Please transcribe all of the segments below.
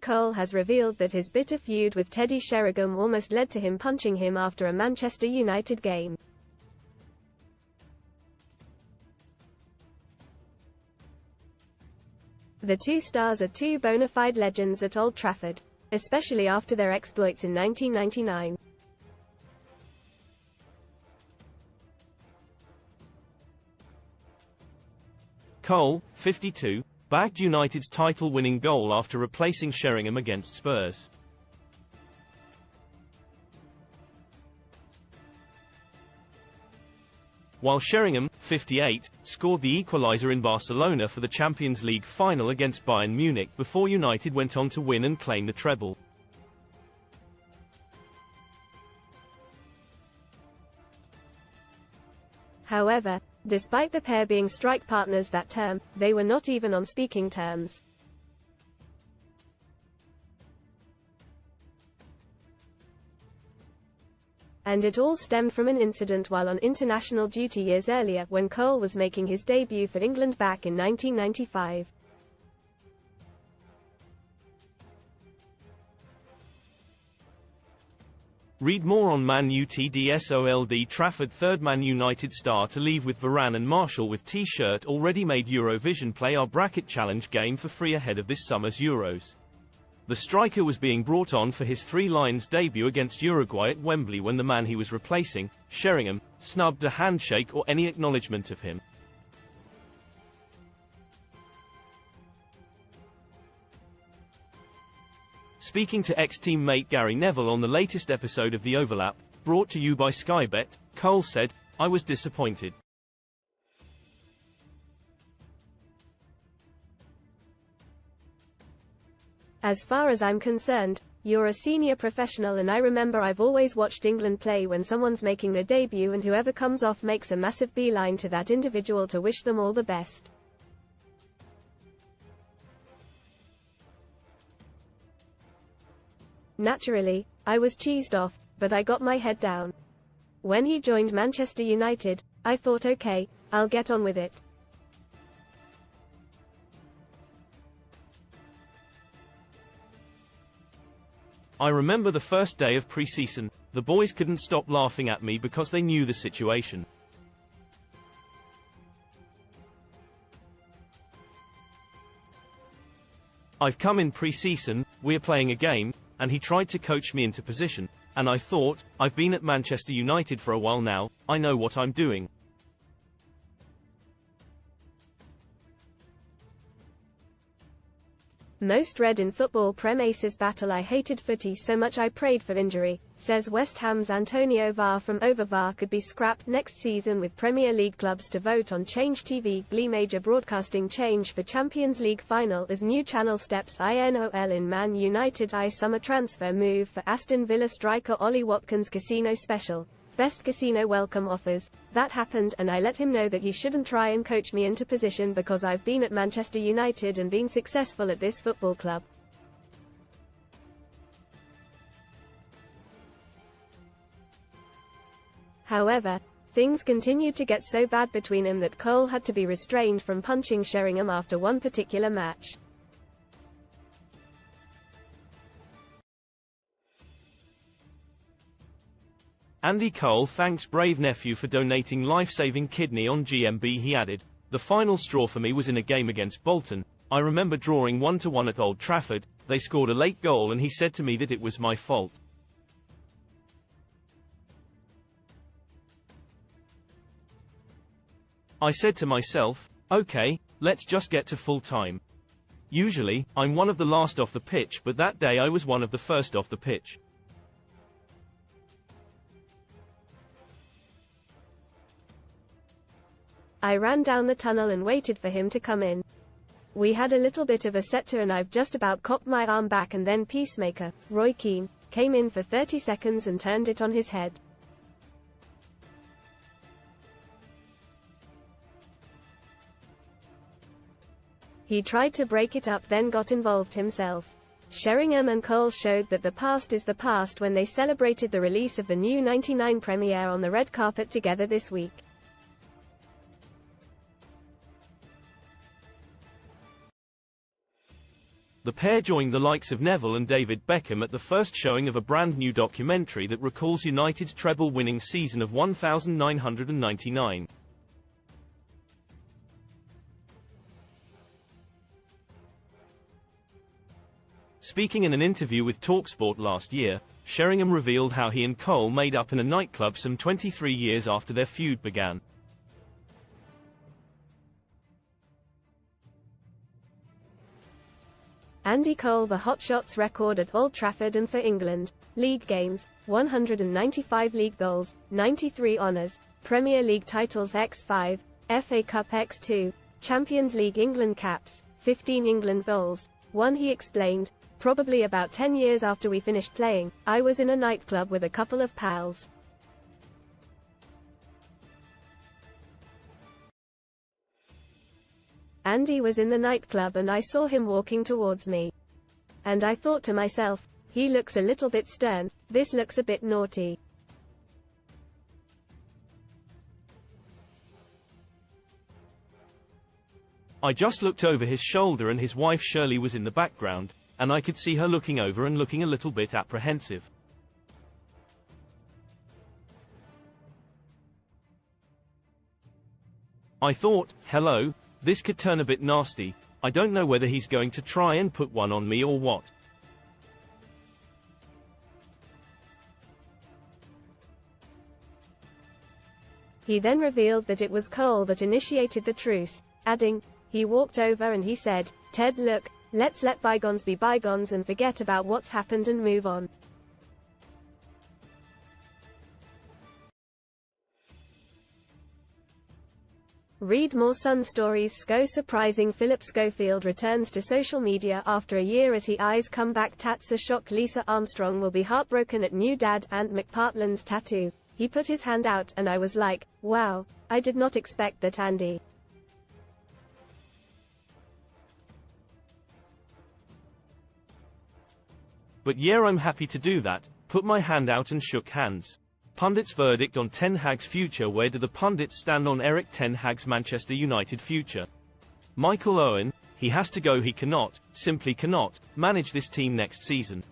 Cole has revealed that his bitter feud with Teddy Sheringham almost led to him punching him after a Manchester United game. The two stars are two bona fide legends at Old Trafford, especially after their exploits in 1999. Cole, 52, bagged United's title-winning goal after replacing Sheringham against Spurs. While Sheringham, 58, scored the equaliser in Barcelona for the Champions League final against Bayern Munich before United went on to win and claim the treble. However, despite the pair being strike partners that term, they were not even on speaking terms. And it all stemmed from an incident while on international duty years earlier, when Cole was making his debut for England back in 1995. Read more on Man Utd Old Trafford. Third Man United star to leave with Varane and Martial with T-shirt already made Eurovision. Play our bracket challenge game for free ahead of this summer's Euros. The striker was being brought on for his Three Lions debut against Uruguay at Wembley when the man he was replacing, Sheringham, snubbed a handshake or any acknowledgement of him. Speaking to ex-teammate Gary Neville on the latest episode of The Overlap, brought to you by Sky Bet, Cole said, "I was disappointed. As far as I'm concerned, you're a senior professional, and I remember I've always watched England play when someone's making their debut and whoever comes off makes a massive beeline to that individual to wish them all the best. Naturally, I was cheesed off, but I got my head down. When he joined Manchester United, I thought, okay, I'll get on with it. I remember the first day of pre-season, the boys couldn't stop laughing at me because they knew the situation. I've come in pre-season, we're playing a game, and he tried to coach me into position, and I thought, I've been at Manchester United for a while now, I know what I'm doing. Most read in football Prem Aces battle. I hated footy so much I prayed for injury, says West Ham's Antonio VAR from over. VAR could be scrapped next season with Premier League clubs to vote on Change TV. Glee major broadcasting change for Champions League final as new channel steps INOL in Man United. Summer transfer move for Aston Villa striker Ollie Watkins. Casino special. Best casino welcome offers. That happened, and I let him know that he shouldn't try and coach me into position because I've been at Manchester United and been successful at this football club. However, things continued to get so bad between them that Cole had to be restrained from punching Sheringham after one particular match. Andy Cole thanks brave nephew for donating life-saving kidney on GMB. He added, "The final straw for me was in a game against Bolton. I remember drawing 1-1 at Old Trafford. They scored a late goal and he said to me that it was my fault. I said to myself, okay, let's just get to full time. Usually, I'm one of the last off the pitch, but that day I was one of the first off the pitch. I ran down the tunnel and waited for him to come in. We had a little bit of a set-to and I've just about cocked my arm back, and then Peacemaker, Roy Keane, came in for 30 seconds and turned it on his head. He tried to break it up, then got involved himself. Sheringham and Cole showed that the past is the past when they celebrated the release of the new 99 premiere on the red carpet together this week. The pair joined the likes of Neville and David Beckham at the first showing of a brand new documentary that recalls United's treble-winning season of 1999. Speaking in an interview with TalkSport last year, Sheringham revealed how he and Cole made up in a nightclub some 23 years after their feud began. Andy Cole, the Hotshots record at Old Trafford and for England. League games, 195 league goals, 93 honours, Premier League titles x5, FA Cup x2, Champions League England caps, 15 England goals. One, he explained, probably about 10 years after we finished playing, I was in a nightclub with a couple of pals. Andy was in the nightclub and I saw him walking towards me. And I thought to myself, he looks a little bit stern, this looks a bit naughty. I just looked over his shoulder and his wife Shirley was in the background, and I could see her looking over and looking a little bit apprehensive. I thought, hello, this could turn a bit nasty, I don't know whether he's going to try and put one on me or what. He then revealed that it was Cole that initiated the truce, adding, he walked over and he said, Ted, look, let's let bygones be bygones and forget about what's happened and move on. Read more Sun stories. Surprising Philip Schofield returns to social media after a year as he eyes comeback tats. A shock. Lisa Armstrong will be heartbroken at new dad and McPartland's tattoo. He put his hand out and I was like, wow, I did not expect that. Andy. But yeah, I'm happy to do that, put my hand out and shook hands. Pundits' verdict on Ten Hag's future. Where do the pundits stand on Erik Ten Hag's Manchester United future? Michael Owen, he has to go. He cannot, simply cannot, manage this team next season.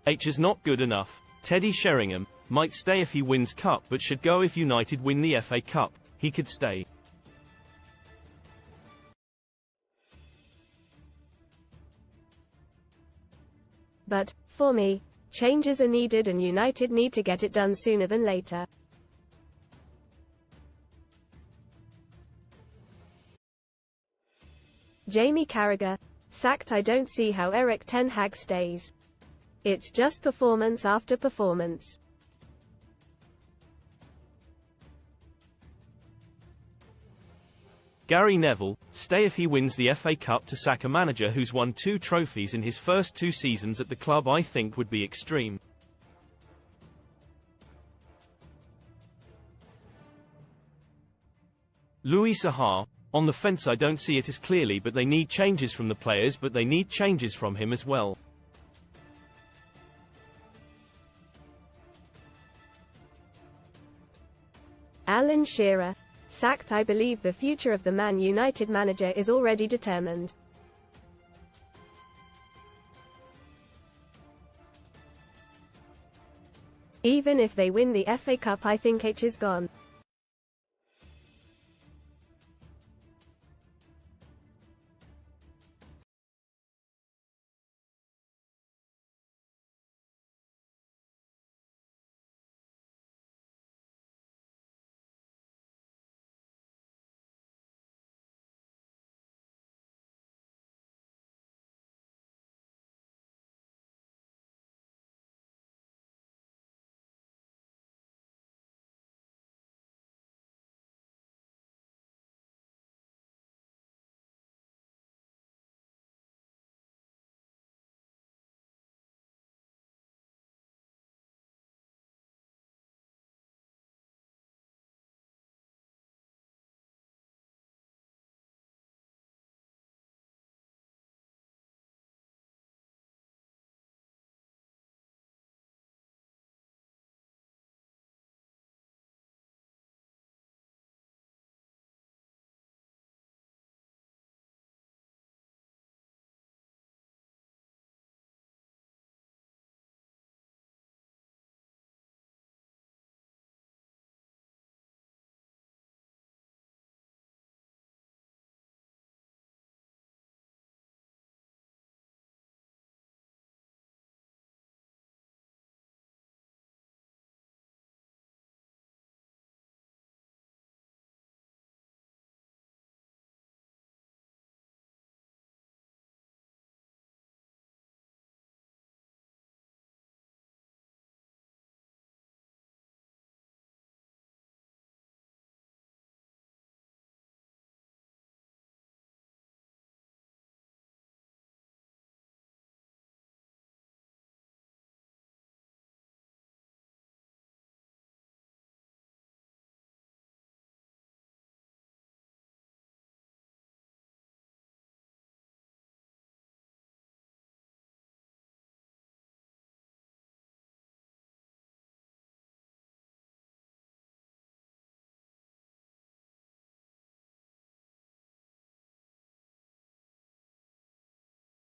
H is not good enough. Teddy Sheringham might stay if he wins cup but should go if United win the FA Cup. He could stay. But, for me, changes are needed and United need to get it done sooner than later. Jamie Carragher, sacked. I don't see how Erik Ten Hag stays. It's just performance after performance. Gary Neville, stay if he wins the FA Cup. To sack a manager who's won 2 trophies in his first 2 seasons at the club I think would be extreme. Louis Saha, on the fence. I don't see it as clearly, but they need changes from the players, but they need changes from him as well. Alan Shearer, sacked. I believe the future of the Man United manager is already determined. Even if they win the FA Cup, I think H is gone.